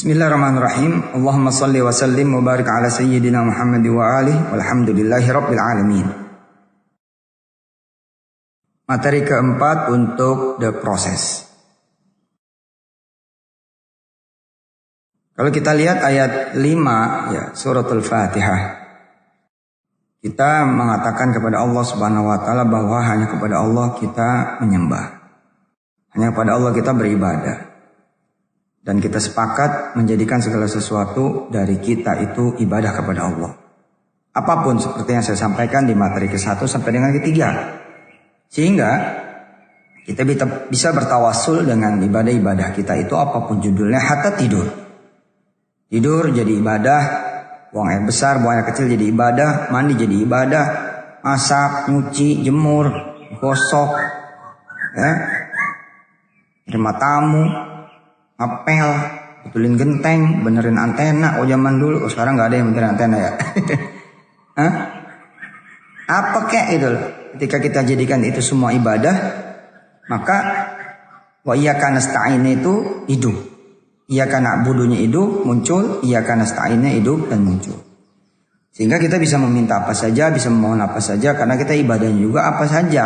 Bismillahirrahmanirrahim. Allahumma salli wa sallim wa barik ala sayyidina Muhammad wa alihi walhamdulillahi rabbil alamin. Materi keempat untuk the process. Kalau kita lihat ayat 5 ya, suratul Fatihah. Kita mengatakan kepada Allah Subhanahu wa taala bahwa hanya kepada Allah kita menyembah. Hanya kepada Allah kita beribadah. Dan kita sepakat menjadikan segala sesuatu dari kita itu ibadah kepada Allah. Apapun seperti yang saya sampaikan di materi ke-1 sampai dengan ke-3. Sehingga kita bisa bertawassul dengan ibadah-ibadah kita itu apapun judulnya, hatta tidur. Tidur jadi ibadah, buang air besar, buang air kecil jadi ibadah, mandi jadi ibadah, masak, nyuci, jemur, gosok, ya, terima tamu, apel, betulin genteng, benerin antena. Oh zaman dulu, sekarang nggak ada yang benerin antena ya. Hah? Apa kek itu loh. Ketika kita jadikan itu semua ibadah, maka wa iyyaka nasta'in itu hidup. Iyyaka na'budunya hidup, muncul. Iyyaka nasta'innya hidup dan muncul. Sehingga kita bisa meminta apa saja, bisa memohon apa saja, karena kita ibadahnya juga apa saja.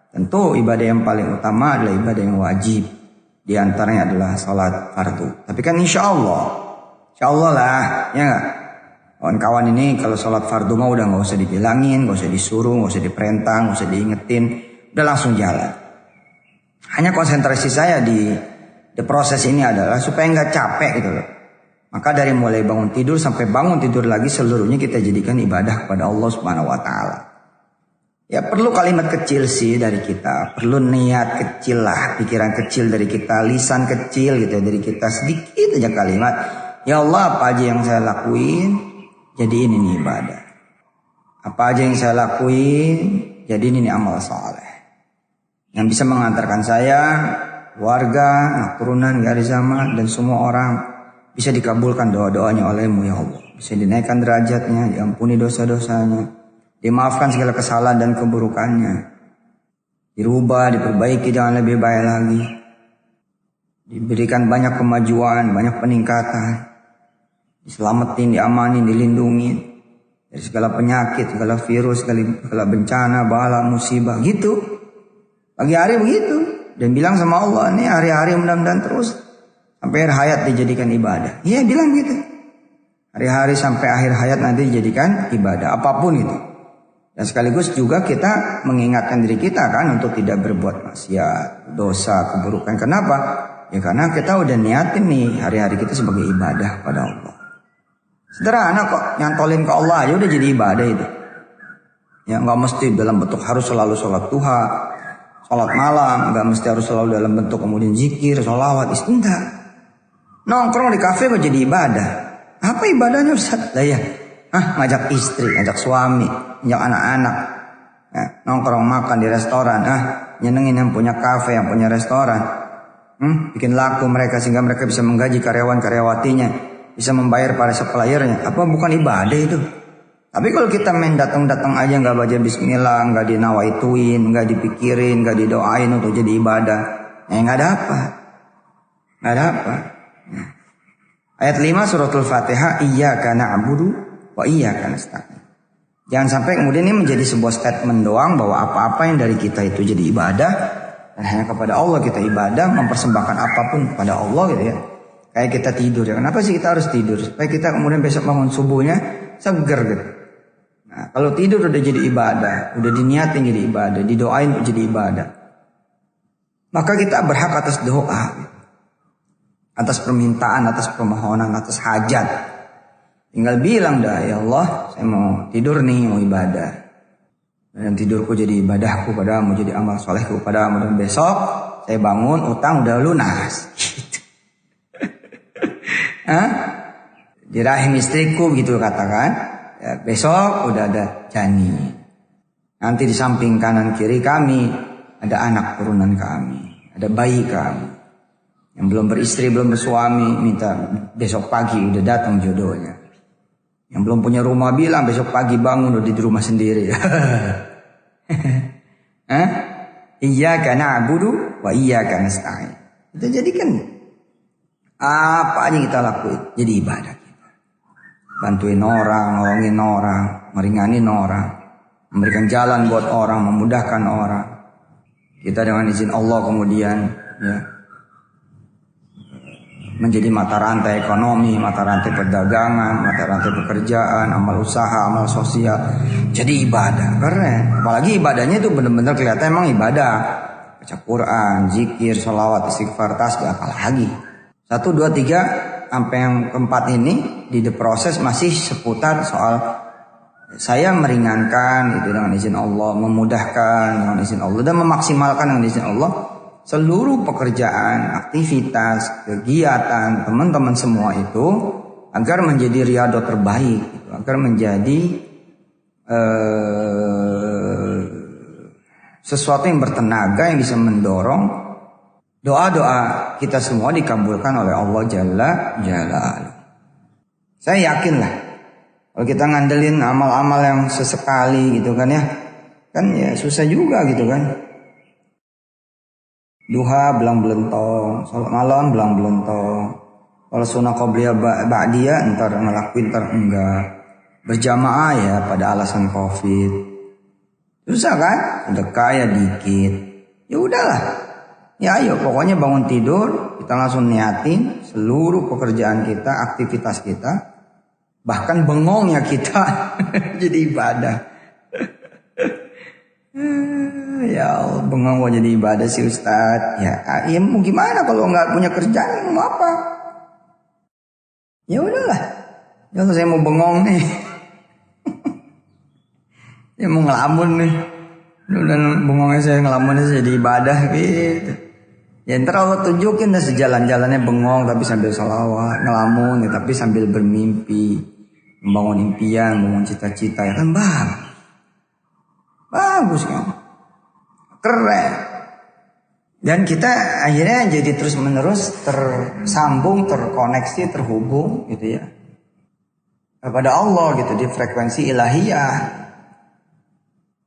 Tentu ibadah yang paling utama adalah ibadah yang wajib. Di antaranya adalah salat fardu. Tapi kan insya Allah lah, ya nggak? Kawan-kawan ini kalau salat fardu mah udah nggak usah dibilangin, nggak usah disuruh, nggak usah diperintah, nggak usah diingetin, udah langsung jalan. Hanya konsentrasi saya di proses ini adalah supaya nggak capek gitu loh. Maka dari mulai bangun tidur sampai bangun tidur lagi seluruhnya kita jadikan ibadah kepada Allah Subhanahu wa taala. Ya perlu kalimat kecil sih dari kita, perlu niat kecil lah, pikiran kecil dari kita, lisan kecil gitu dari kita, sedikit aja kalimat. Ya Allah, apa aja yang saya lakuin, jadi ini nih ibadah. Apa aja yang saya lakuin, jadi ini nih amal soleh. Yang bisa mengantarkan saya, warga, anak turunan, garis zaman, dan semua orang bisa dikabulkan doa-doanya olehmu ya Allah. Bisa dinaikkan derajatnya, diampuni dosa-dosanya. Dimaafkan segala kesalahan dan keburukannya. Dirubah, diperbaiki, jangan lebih baik lagi. Diberikan banyak kemajuan, banyak peningkatan. Diselamatin, diamanin, dilindungi dari segala penyakit, segala virus, segala bencana, bala, musibah. Gitu. Pagi hari begitu. Dan bilang sama Allah, nih hari-hari mudah-mudahan terus. Sampai akhir hayat dijadikan ibadah. Iya bilang gitu. Hari-hari sampai akhir hayat nanti dijadikan ibadah. Apapun itu. Dan sekaligus juga kita mengingatkan diri kita kan untuk tidak berbuat maksiat, dosa, keburukan. Kenapa? Ya karena kita udah niatin nih hari-hari kita sebagai ibadah pada Allah. Sederhana kok, nyantolin ke Allah aja udah jadi ibadah itu. Ya nggak mesti dalam bentuk harus selalu sholat duha, sholat malam, nggak mesti harus selalu dalam bentuk kemudian zikir, sholawat, enggak. Nongkrong di kafe kok jadi ibadah. Apa ibadahnya Ustaz? Lah ya, ngajak istri, ngajak suami, ngajak anak-anak, ya, nongkrong makan di restoran, nyenengin yang punya kafe, yang punya restoran, bikin laku mereka sehingga mereka bisa menggaji karyawan-karyawatinya, bisa membayar para suppliernya. Apa bukan ibadah itu? Tapi kalau kita main datang-datang aja nggak baca bismillah, nggak dinawaituin, nggak dipikirin, nggak didoain untuk jadi ibadah, nggak dapat. Nah. Ayat 5 suratul Fatihah, iyyaka na'budu wa iyyaka nasta'in. Jangan sampai kemudian ini menjadi sebuah statement doang bahwa apa-apa yang dari kita itu jadi ibadah dan hanya kepada Allah kita ibadah, mempersembahkan apapun kepada Allah gitu ya. Kayak kita tidur ya. Kenapa sih kita harus tidur? Supaya kita kemudian besok bangun subuhnya seger gitu. Nah, kalau tidur udah jadi ibadah, udah diniatin jadi ibadah, didoain jadi ibadah. Maka kita berhak atas doa gitu. Atas permintaan, atas permohonan, atas hajat. Tinggal bilang dah, ya Allah, saya mau tidur nih, mau ibadah. Dan tidurku jadi ibadahku padamu, jadi amal solehku padamu. Dan besok saya bangun, utang udah lunas. Gitu. Di rahim istriku gitu katakan. Ya, besok udah ada janin. Nanti di samping kanan kiri kami ada anak turunan kami, ada bayi kami. Yang belum beristri, belum bersuami, minta besok pagi udah datang jodohnya. Yang belum punya rumah bilang besok pagi bangun udah di rumah sendiri. Iyyaka na'budu wa iyyaka nasta'in. Kita jadikan Apa aja kita lakuin jadi ibadah kita. Bantuin orang, nolongin orang, meringanin orang, memberikan jalan buat orang, memudahkan orang. Kita dengan izin Allah kemudian ya menjadi mata rantai ekonomi, mata rantai perdagangan, mata rantai pekerjaan, amal usaha, amal sosial. Jadi ibadah, keren. Apalagi ibadahnya itu benar-benar kelihatan emang ibadah. Baca Quran, zikir, sholawat, istighfar, tasbih, apalagi. 1, 2, 3 sampai yang keempat ini di proses masih seputar soal saya meringankan itu dengan izin Allah, memudahkan dengan izin Allah dan memaksimalkan dengan izin Allah seluruh pekerjaan, aktivitas, kegiatan teman-teman semua itu agar menjadi riyadhah terbaik, gitu, agar menjadi sesuatu yang bertenaga yang bisa mendorong doa-doa kita semua dikabulkan oleh Allah Jalla Jalaluhu. Saya yakin lah kalau kita ngandelin amal-amal yang sesekali gitu kan ya susah juga gitu kan. Duha belang belentong, salat malam belang belentong. Kalau sunnah qabliyah ba'diyah entar ngelakuin entar enggak. Berjamaah ya pada alasan Covid. Susah kan? Sedekah ya dikit. Ya udahlah. Ya ayo pokoknya bangun tidur kita langsung niatin seluruh pekerjaan kita, aktivitas kita, bahkan bengongnya kita jadi ibadah. Ya Allah, bengong mau jadi ibadah sih Ustaz. Ya mau gimana kalau nggak punya kerjaan mau apa? Ya udahlah. Ya saya mau bengong nih. Ya mau ngelamun nih. Dan bengongnya saya ngelamunnya jadi ibadah gitu. Ya ntar Allah tunjukin dah sejalan-jalannya bengong tapi sambil sholawat, ngelamun ya tapi sambil bermimpi, membangun impian, membangun cita-cita ya kan bagus kan, keren. Dan kita akhirnya jadi terus menerus tersambung, terkoneksi, terhubung gitu ya kepada Allah gitu di frekuensi ilahiyah.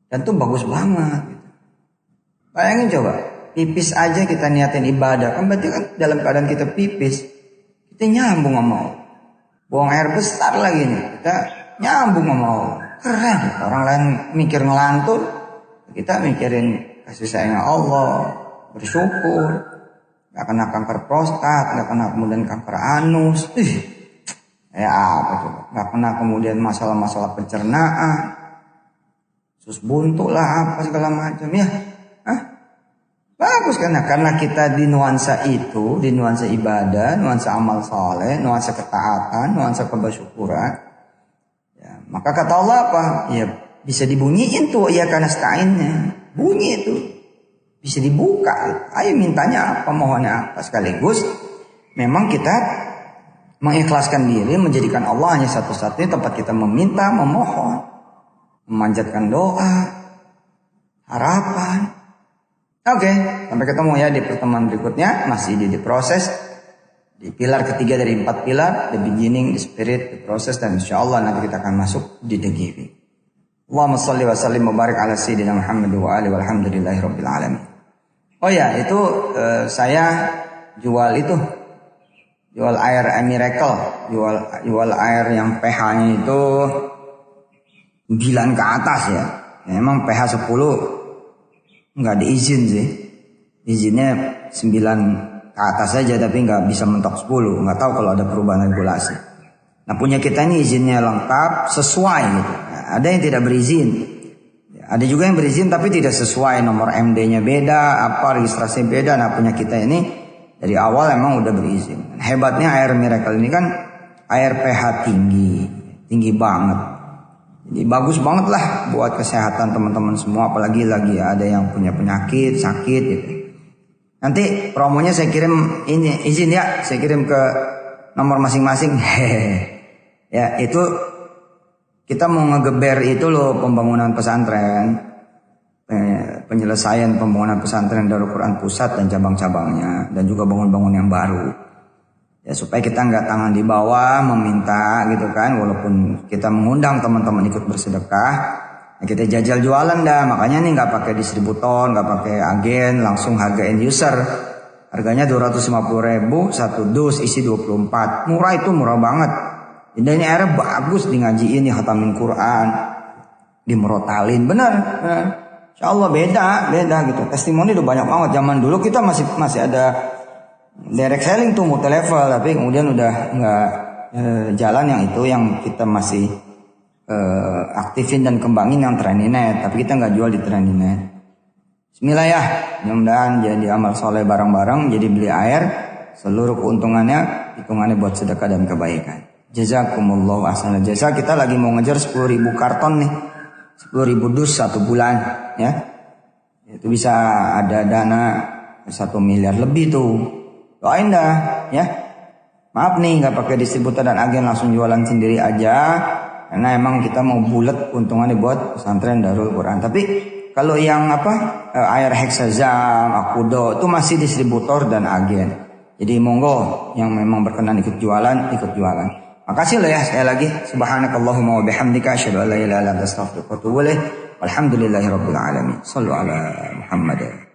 Dan itu bagus banget gitu. Bayangin coba pipis aja kita niatin ibadah kan berarti kan dalam keadaan kita pipis kita nyambung sama Allah. Buang air besar lagi nih kita nyambung sama Allah. Keren. Orang lain mikir ngelantur kita mikirin kasih sayang Allah, bersyukur, gak kena kanker prostat, gak kena kemudian kanker anus, ya apa coba, gak kena kemudian masalah-masalah pencernaan, sus buntu lah apa segala macam ya. Bagus karena kita di nuansa itu, di nuansa ibadah, nuansa amal soleh, nuansa ketaatan, nuansa kebersyukuran. Ya, maka kata Allah apa? Ya bisa dibunyiin tuh ya karena sta'innya. Bunyi itu. Bisa dibuka. Ayo mintanya apa, mohonnya apa. Sekaligus memang kita mengikhlaskan diri, menjadikan Allah hanya satu-satunya tempat kita meminta, memohon, memanjatkan doa, harapan. Oke, sampai ketemu ya di pertemuan berikutnya. Masih di proses di pilar ketiga dari 4 pilar, the beginning, the spirit, the process, dan insyaallah nanti kita akan masuk di the giving. Allahumma shalli wa sallim wa barik ala sayyidina Muhammad wa alihi walhamdulillahi rabbil alamin. Oh ya, itu saya jual air miracle, jual air yang pH-nya itu 9 ke atas ya. Memang pH 10 nggak diizin sih, izinnya 9 ke atas saja tapi nggak bisa mentok 10. Nggak tahu kalau ada perubahan regulasi. Nah punya kita ini izinnya lengkap sesuai gitu. Nah, ada yang tidak berizin, ada juga yang berizin tapi tidak sesuai, nomor MD-nya beda, apa registrasinya beda. Nah punya kita ini dari awal emang udah berizin. Hebatnya air miracle ini kan air pH tinggi banget. Jadi bagus banget lah buat kesehatan teman-teman semua, apalagi lagi ada yang punya penyakit, sakit gitu. Nanti promonya saya kirim ini, izin ya, saya kirim ke nomor masing-masing. Ya, itu kita mau ngegeber itu loh pembangunan pesantren. Penyelesaian pembangunan pesantren Darul Quran pusat dan cabang-cabangnya, dan juga bangun-bangun yang baru. Ya supaya kita nggak tangan di bawah meminta gitu kan, walaupun kita mengundang teman-teman ikut bersedekah, ya kita jajal jualan dah. Makanya nih nggak pakai distributor, nggak pakai agen, langsung harga end user. Harganya 250.000, satu dus isi 24. Murah, itu murah banget. Dan ini airnya bagus, di ngajiin, di khatamin Quran, di merotalin, bener. Insya Allah beda gitu. Testimoni udah banyak banget. Zaman dulu kita masih ada direct selling tuh, multi level, tapi kemudian udah nggak jalan yang itu, yang kita masih aktifin dan kembangin yang Trending.net, tapi kita nggak jual di Trending.net. Bismillah ya, mudah-mudahan jadi amal soleh bareng-bareng, jadi beli air, seluruh keuntungannya hitungannya buat sedekah dan kebaikan. Jazakumullahu ahsanal jazaa. Kita lagi mau ngejar 10.000 karton nih, 10.000 dus 1 bulan ya. Itu bisa ada dana 1 miliar lebih tuh. Doain dah ya. Maaf nih nggak pakai distributor dan agen, langsung jualan sendiri aja. Karena emang kita mau bulat keuntungannya buat pesantren Darul Quran. Tapi kalau yang air Hexazam, Akudo itu masih distributor dan agen. Jadi monggo yang memang berkenan ikut jualan. Makasih loh ya sekali lagi. Subhanakallahumma wa bihamdika asyhadu an la ilaha illa anta astaghfiruka wa atubu ilaik. Walhamdulillahirabbil alamin. Shallu ala Muhammad.